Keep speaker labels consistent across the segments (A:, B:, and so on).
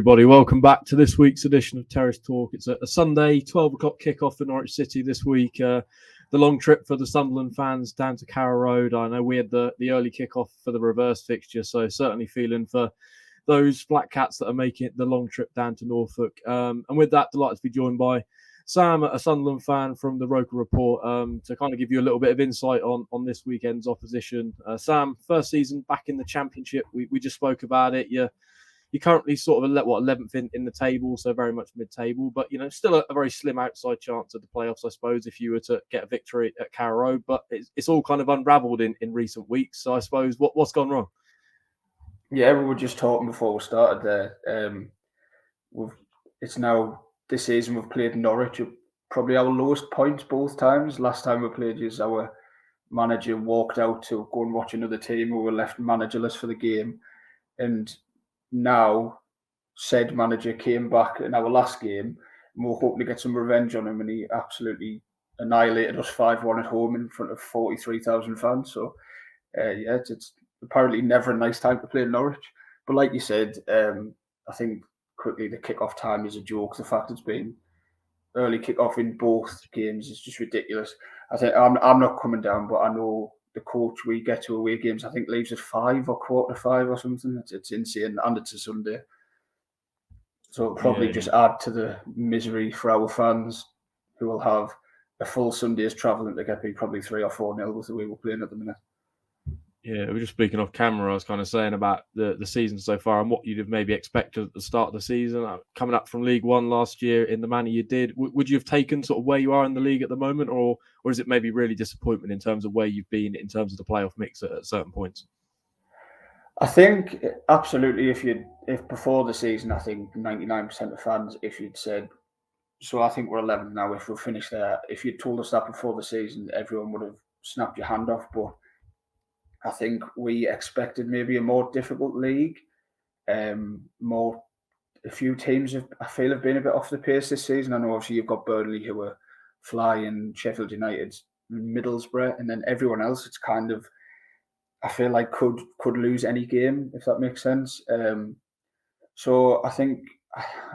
A: everybody. Welcome back to this week's edition of Terrace Talk. It's a Sunday, 12 o'clock kickoff for Norwich City this week. The long trip for the Sunderland fans down to Carrow Road. I know we had the early kickoff for the reverse fixture, so certainly feeling for those Black Cats that are making it the long trip down to Norfolk. And with that, delighted to be joined by Sam, a Sunderland fan from the Roker Report, to kind of give you a little bit of insight on this weekend's opposition. Sam, first season back in the Championship. We just spoke about it. You're currently sort of 11th in the table, so very much mid-table, but still a very slim outside chance of the playoffs, I suppose, if you were to get a victory at Carrow Road. But it's all kind of unravelled in recent weeks. So I suppose what's gone wrong?
B: Yeah, we were just talking before we started there. It's now this season we've played Norwich at probably our lowest points both times. Last time we played, our manager walked out to go and watch another team. We were left managerless for the game, and now said manager came back in our last game and we're hoping to get some revenge on him, and he absolutely annihilated us 5-1 at home in front of 43,000 fans. So it's apparently never a nice time to play in Norwich. But like you said, I think quickly the kickoff time is a joke. The fact it's been early kickoff in both games is just ridiculous. I think I'm not coming down, but I know the coach we get to away games, I think leaves at 5 or 4:45 or something. It's insane, and it's a Sunday. So it'll probably just add to the misery for our fans, who will have a full Sunday's travelling to get me probably 3 or 4-0 with the way we're playing at the minute.
A: Yeah, we were just speaking off camera. I was kind of saying about the season so far and what you'd have maybe expected at the start of the season. Coming up from League One last year in the manner you did, would you have taken sort of where you are in the league at the moment, or is it maybe really disappointment in terms of where you've been in terms of the playoff mix at certain points?
B: I think absolutely. If before the season, I think 99% of fans, if you'd said, so I think we're 11th now, if we're finished there, if you'd told us that before the season, everyone would have snapped your hand off. But I think we expected maybe a more difficult league. A few teams I feel have been a bit off the pace this season. I know obviously you've got Burnley, who are flying, Sheffield United, Middlesbrough, and then everyone else. It's kind of, I feel like could lose any game, if that makes sense. So I think,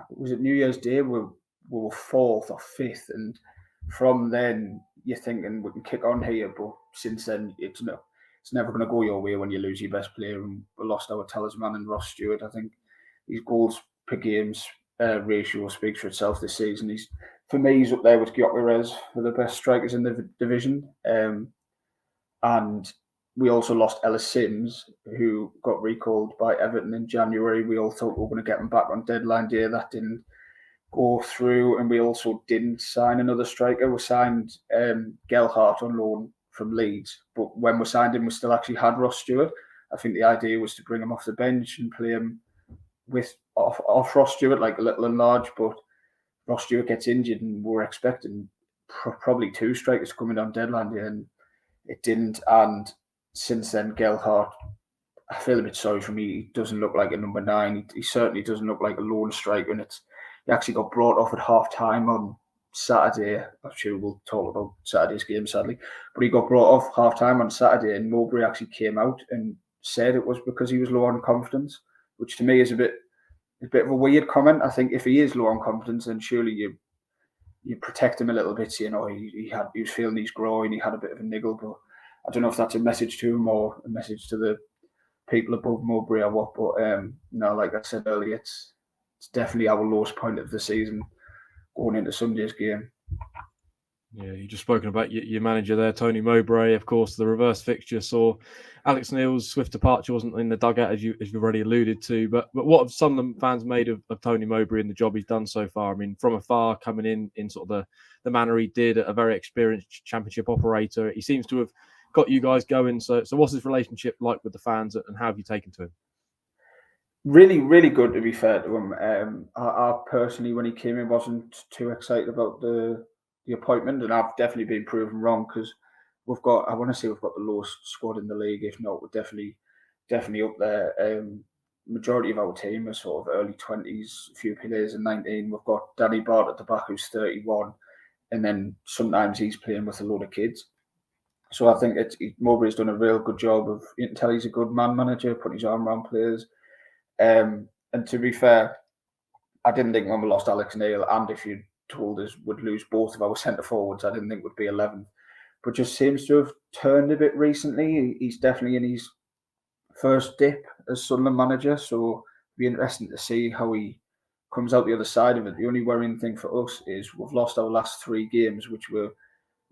B: was it New Year's Day we were 4th or 5th, and from then you're thinking we can kick on here. But since then, it's never going to go your way when you lose your best player, and we lost our talisman and Ross Stewart. I think his goals per games ratio speaks for itself this season. For me, he's up there with Gyökeres for the best strikers in the division. And we also lost Ellis Sims, who got recalled by Everton in January. We all thought we were going to get him back on deadline day. That didn't go through, and we also didn't sign another striker. We signed Gelhardt on loan from Leeds, but when we signed him, we still actually had Ross Stewart. I think the idea was to bring him off the bench and play him with off Ross Stewart, like a little and large, but Ross Stewart gets injured, and we're expecting probably 2 strikers coming on deadline day, and it didn't. And since then, Gelhardt, I feel a bit sorry for me. He doesn't look like a number 9. He certainly doesn't look like a lone striker, and he actually got brought off at half time on Saturday. I'm sure we'll talk about Saturday's game, sadly, but he got brought off half time on Saturday, and Mowbray actually came out and said it was because he was low on confidence, which to me is a bit of a weird comment. I think if he is low on confidence, then surely you protect him a little bit. He was feeling he's growing, he had a bit of a niggle, but I don't know if that's a message to him or a message to the people above Mowbray or what. But no, like I said earlier, it's definitely our lowest point of the season going into Sunday's game.
A: Yeah, you just spoken about your manager there, Tony Mowbray. Of course, the reverse fixture saw Alex Neil's swift departure, wasn't in the dugout, as you've already alluded to. But what have some of the fans made of Tony Mowbray and the job he's done so far? I mean, from afar, coming in sort of the manner he did, a very experienced Championship operator. He seems to have got you guys going. So what's his relationship like with the fans, and how have you taken to him?
B: Really, really good, to be fair to him. I personally, when he came in, wasn't too excited about the appointment, and I've definitely been proven wrong, because we've got the lowest squad in the league. If not, we're definitely up there. Majority of our team are sort of early 20s, a few players in 19. We've got Danny Bart at the back, who's 31, and then sometimes he's playing with a load of kids. So I think Mowbray's done a real good job of, you can tell he's a good man manager, putting his arm around players. And to be fair, I didn't think when we lost Alex Neil, and if you told us we'd lose both of our centre forwards, I didn't think we'd be 11th. But just seems to have turned a bit recently. He's definitely in his first dip as Sunderland manager, so it'll be interesting to see how he comes out the other side of it. The only worrying thing for us is we've lost our last 3 games, which were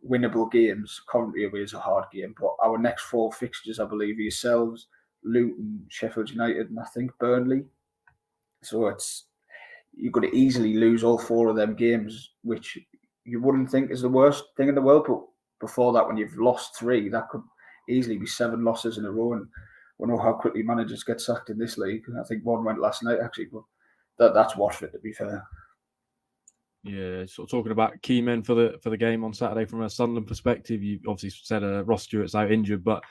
B: winnable games. Coventry away is a hard game, but our next 4 fixtures, I believe, are yourselves, Luton, Sheffield United, and I think Burnley. So you've got to easily lose all 4 of them games, which you wouldn't think is the worst thing in the world. But before that, when you've lost 3, that could easily be 7 losses in a row. And we know how quickly managers get sacked in this league. I think one went last night, actually, but that's Watford, to be fair.
A: Yeah, sort of talking about key men for the game on Saturday from a Sunderland perspective. You obviously said Ross Stewart's out injured, but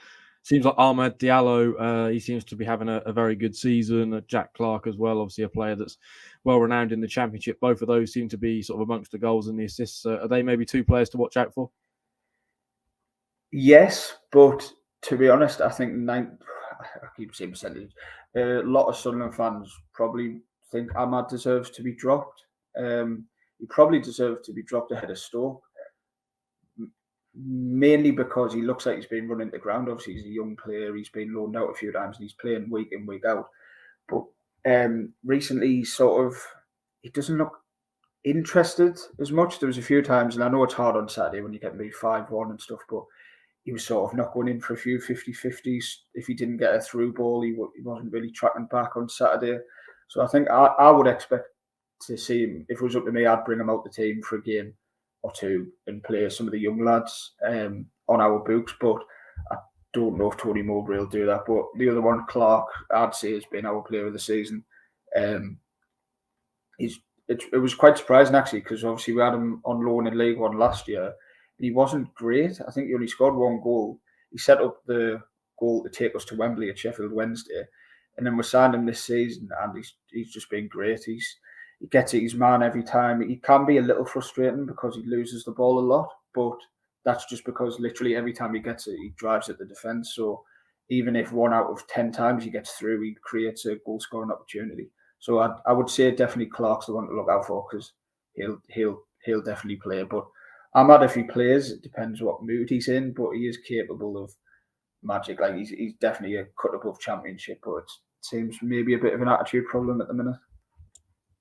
A: seems like Ahmad Diallo, he seems to be having a very good season. Jack Clark as well, obviously a player that's well renowned in the Championship. Both of those seem to be sort of amongst the goals and the assists. Are they maybe 2 players to watch out for?
B: Yes, but to be honest, I think I keep saying percentage. A lot of Sunderland fans probably think Ahmad deserves to be dropped. He probably deserves to be dropped ahead of Stoke, mainly because he looks like he's been running the ground. Obviously, he's a young player. He's been loaned out a few times and he's playing week in, week out. But recently, he doesn't look interested as much. There was a few times, and I know it's hard on Saturday when you get beat 5-1 and stuff, but he was sort of not going in for a few 50-50s. If he didn't get a through ball, he wasn't really tracking back on Saturday. So I think I would expect to see him. If it was up to me, I'd bring him out the team for a game or 2 and play some of the young lads on our books. But I don't know if Tony Mowbray will do that. But the other one, Clark, I'd say has been our player of the season. It was quite surprising, actually, because obviously we had him on loan in League One last year. He wasn't great. I think he only scored 1 goal. He set up the goal to take us to Wembley at Sheffield Wednesday. And then we signed him this season, and he's just been great. He gets it his man every time. He can be a little frustrating because he loses the ball a lot, but that's just because literally every time he gets it, he drives at the defence. So even if 1 out of 10 times he gets through, he creates a goal-scoring opportunity. So I would say definitely Clark's the one to look out for because he'll definitely play. But Ahmad, if he plays, it depends what mood he's in, but he is capable of magic. Like he's definitely a cut above Championship, but it seems maybe a bit of an attitude problem at the minute.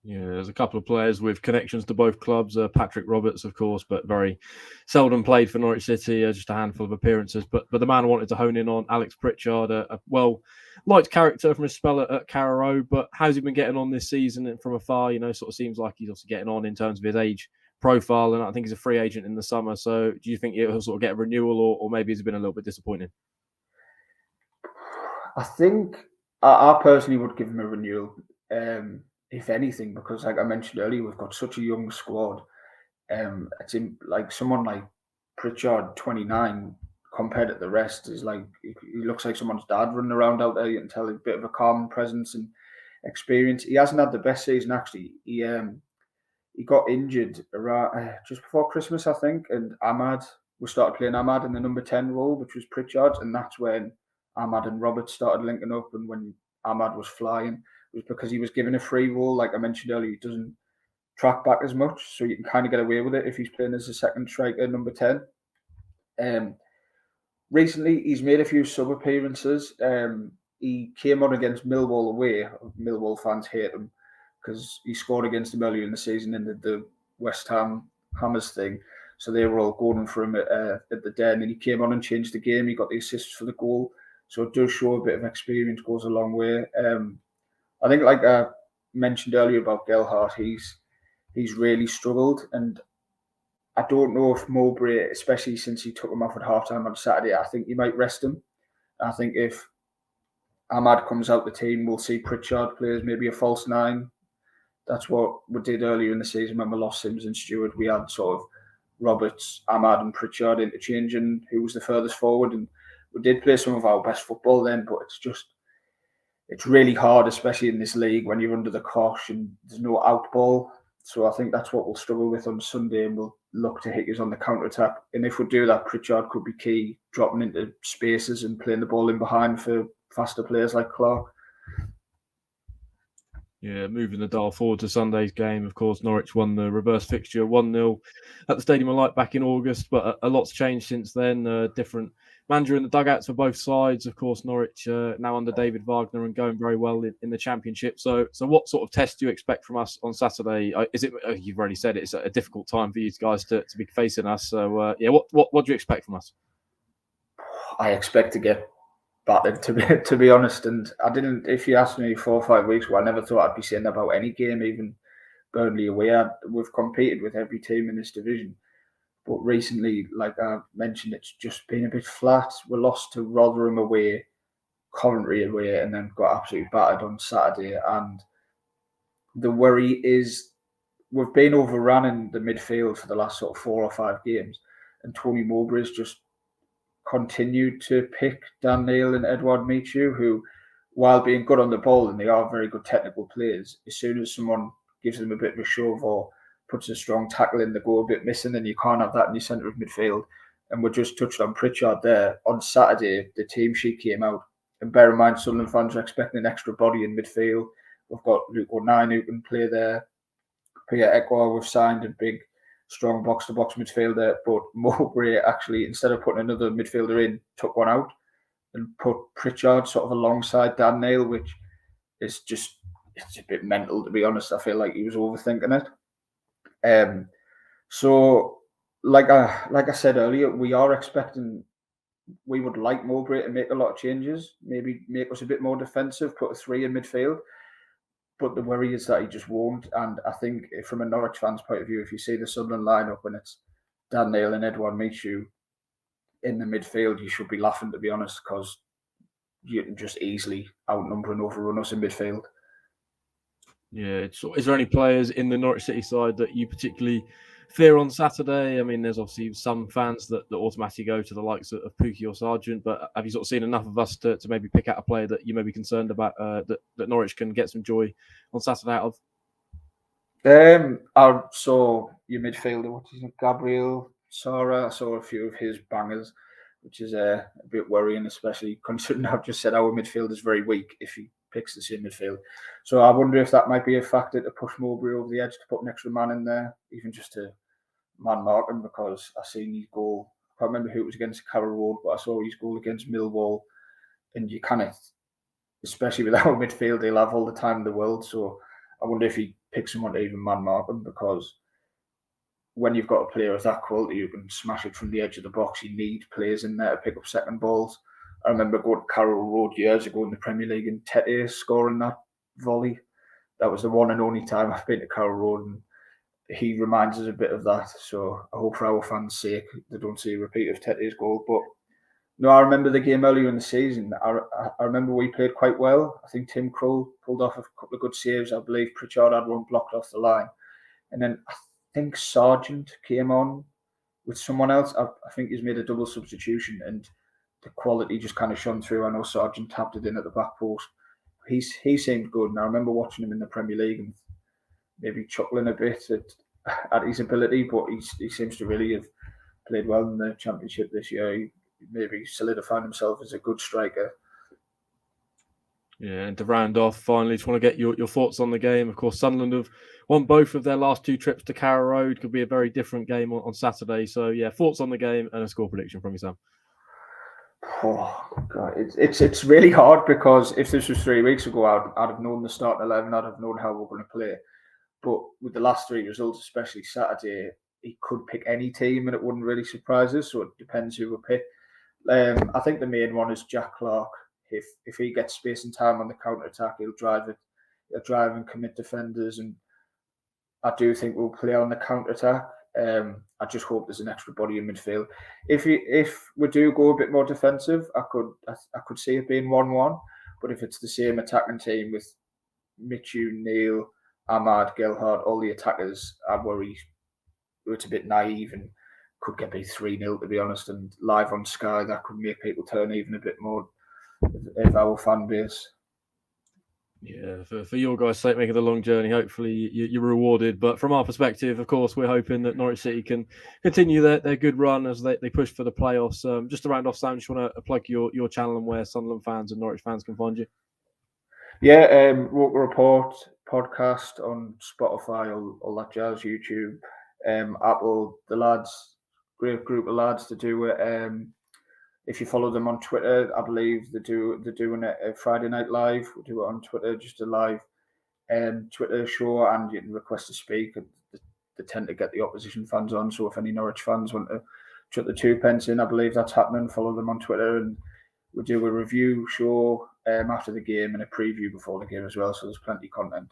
A: Yeah, there's a couple of players with connections to both clubs. Patrick Roberts, of course, but very seldom played for Norwich City, just a handful of appearances. But the man I wanted to hone in on, Alex Pritchard, a well-liked character from his spell at Carrow Road. But how's he been getting on this season? And from afar, sort of seems like he's also getting on in terms of his age profile. And I think he's a free agent in the summer. So do you think he'll sort of get a renewal or maybe he's been a little bit disappointing?
B: I think I personally would give him a renewal. If anything, because like I mentioned earlier, we've got such a young squad. It's in, like someone like Pritchard, 29, compared to the rest, is like he looks like someone's dad running around out there. You can tell a bit of a calm presence and experience. He hasn't had the best season actually. He got injured around just before Christmas, I think, and we started playing Ahmad in the number 10 role, which was Pritchard, and that's when Ahmad and Roberts started linking up, and when Ahmad was flying. Was because he was given a free role. Like I mentioned earlier, he doesn't track back as much, so you can kind of get away with it if he's playing as a second striker, number 10. Recently, he's made a few sub appearances. He came on against Millwall away. Millwall fans hate him because he scored against them earlier in the season and did the West Ham Hammers thing. So they were all going for him at the Den, and he came on and changed the game. He got the assist for the goal. So it does show a bit of experience, goes a long way. I think, like I mentioned earlier about Gelhardt, he's really struggled, and I don't know if Mowbray, especially since he took him off at halftime on Saturday, I think he might rest him. I think if Ahmad comes out the team, we'll see Pritchard play as maybe a false 9. That's what we did earlier in the season when we lost Sims and Stewart. We had sort of Roberts, Ahmad and Pritchard interchanging who was the furthest forward, and we did play some of our best football then, but it's really hard, especially in this league, when you're under the cosh and there's no out ball. So I think that's what we'll struggle with on Sunday, and we'll look to hit us on the counter-attack. And if we do that, Pritchard could be key, dropping into spaces and playing the ball in behind for faster players like Clark.
A: Yeah, moving the dial forward to Sunday's game. Of course, Norwich won the reverse fixture 1-0 at the Stadium of Light back in August, but a lot's changed since then. Different manager in the dugouts for both sides. Of course, Norwich now under David Wagner and going very well in the Championship. So what sort of test do you expect from us on Saturday? Is it? You've already said it's a difficult time for you guys to be facing us. So yeah, what do you expect from us?
B: I expect to get battered, to be honest. And I didn't. If you asked me 4 or 5 weeks ago, I never thought I'd be saying about any game, even Burnley away. We've competed with every team in this division, but recently, like I mentioned, it's just been a bit flat. We lost to Rotherham away, Coventry away, and then got absolutely battered on Saturday. And the worry is we've been overrun in the midfield for the last sort of 4 or 5 games, and Tony Mowbray's just continued to pick Dan Neil and Edouard Michu, who, while being good on the ball and they are very good technical players, as soon as someone gives them a bit of a shove or puts a strong tackle in, they go a bit missing, and you can't have that in your centre of midfield. And we just touched on Pritchard there. On Saturday, the team sheet came out, and bear in mind, Sunderland fans are expecting an extra body in midfield. We've got Luke O'Nien who can play there. Pierre Ekwa, we've signed a big, strong box-to-box midfielder, but Mowbray actually, instead of putting another midfielder in, took one out and put Pritchard sort of alongside Dan Neil, which is just, it's a bit mental, to be honest. I feel like he was overthinking it. So, like I said earlier, we would like Mowbray to make a lot of changes, maybe make us a bit more defensive, put a 3 in midfield. But the worry is that he just won't. And I think from a Norwich fan's point of view, if you see the Sunderland lineup when it's Dan Neil and Edouard Michu in the midfield, you should be laughing, to be honest, because you can just easily outnumber and overrun us in midfield.
A: Yeah, is there any players in the Norwich City side that you particularly fear on Saturday? I mean, there's obviously some fans that automatically go to the likes of Pukki or Sargent, but have you sort of seen enough of us to maybe pick out a player that you may be concerned about that Norwich can get some joy on Saturday out of?
B: I saw your midfielder, what's his name, Gabriel Sara. I saw a few of his bangers, which is a bit worrying, especially considering I've just said our midfield is very weak if he picks the same midfield. So I wonder if that might be a factor to push Mowbray over the edge, to put an extra man in there, even just to man mark him, because I seen his goal. I can't remember who it was against, Carrow Road, but I saw his goal against Millwall, and you kind of, especially with our midfield, they'll have all the time in the world. So I wonder if he picks someone to even man mark him, because when you've got a player of that quality who can smash it from the edge of the box, you need players in there to pick up second balls. I remember going to Carrow Road years ago in the Premier League and Tete scoring that volley. That was the one and only time I've been to Carrow Road, and he reminds us a bit of that. So I hope for our fans' sake they don't see a repeat of Tete's goal. But no, I remember the game earlier in the season. I remember we played quite well. I think Tim Krul pulled off a couple of good saves. I believe Pritchard had one blocked off the line. And then I think Sargent came on with someone else. I think he's made a double substitution, and the quality just kind of shone through. I know Sargent tapped it in at the back post. He seemed good, and I remember watching him in the Premier League and maybe chuckling a bit at his ability, but he seems to really have played well in the Championship this year. He maybe solidified himself as a good striker.
A: Yeah, and to round off, finally, just want to get your thoughts on the game. Of course, Sunderland have won both of their last 2 trips to Carrow Road. Could be a very different game on Saturday. So, yeah, thoughts on the game and a score prediction from you, Sam.
B: Oh God, it's really hard, because if this was 3 weeks ago, I'd have known the starting 11. I'd have known how we're going to play. But with the last 3 results, especially Saturday, he could pick any team and it wouldn't really surprise us. So it depends who we pick. I think the main one is Jack Clark. If he gets space and time on the counter attack, he'll drive it. He'll drive and commit defenders, and I do think we'll play on the counter attack. I just hope there's an extra body in midfield. If we do go a bit more defensive, I could see it being 1-1. But if it's the same attacking team with Michu, Neil, Ahmad, Gelhardt, all the attackers, I worry it's a bit naive and could get me 3-0, to be honest. And live on Sky, that could make people turn even a bit more of our fan base.
A: Yeah, for your guys' sake, making the long journey, hopefully you're rewarded. But from our perspective, of course, we're hoping that Norwich City can continue their good run as they push for the playoffs. Just to round off, Sam, just want to plug your channel and where Sunderland fans and Norwich fans can find you.
B: Yeah, Roker Report, podcast on Spotify, all that jazz, YouTube, Apple. The lads, great group of lads to do it. If you follow them on Twitter, I believe they're doing it a Friday night live. We do it on Twitter, just a live Twitter show, and you can request to speak. They tend to get the opposition fans on, so if any Norwich fans want to chuck the 2 pence in, I believe that's happening. Follow them on Twitter, and we do a review show after the game and a preview before the game as well. So there's plenty of content.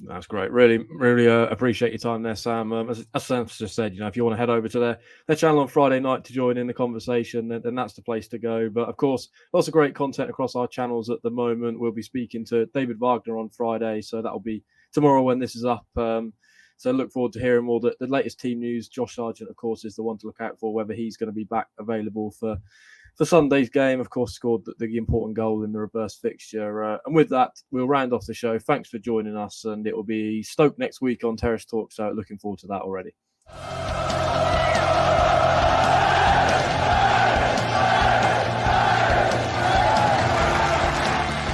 A: That's great. Really, really appreciate your time there, Sam. As Sam just said, if you want to head over to their channel on Friday night to join in the conversation, then that's the place to go. But of course, lots of great content across our channels at the moment. We'll be speaking to David Wagner on Friday, so that'll be tomorrow when this is up. So look forward to hearing all the latest team news. Josh Sargent, of course, is the one to look out for, whether he's going to be back available for Sunday's game. Of course, scored the important goal in the reverse fixture. And with that, we'll round off the show. Thanks for joining us, and it will be Stoke next week on Terrace Talk, so looking forward to that already.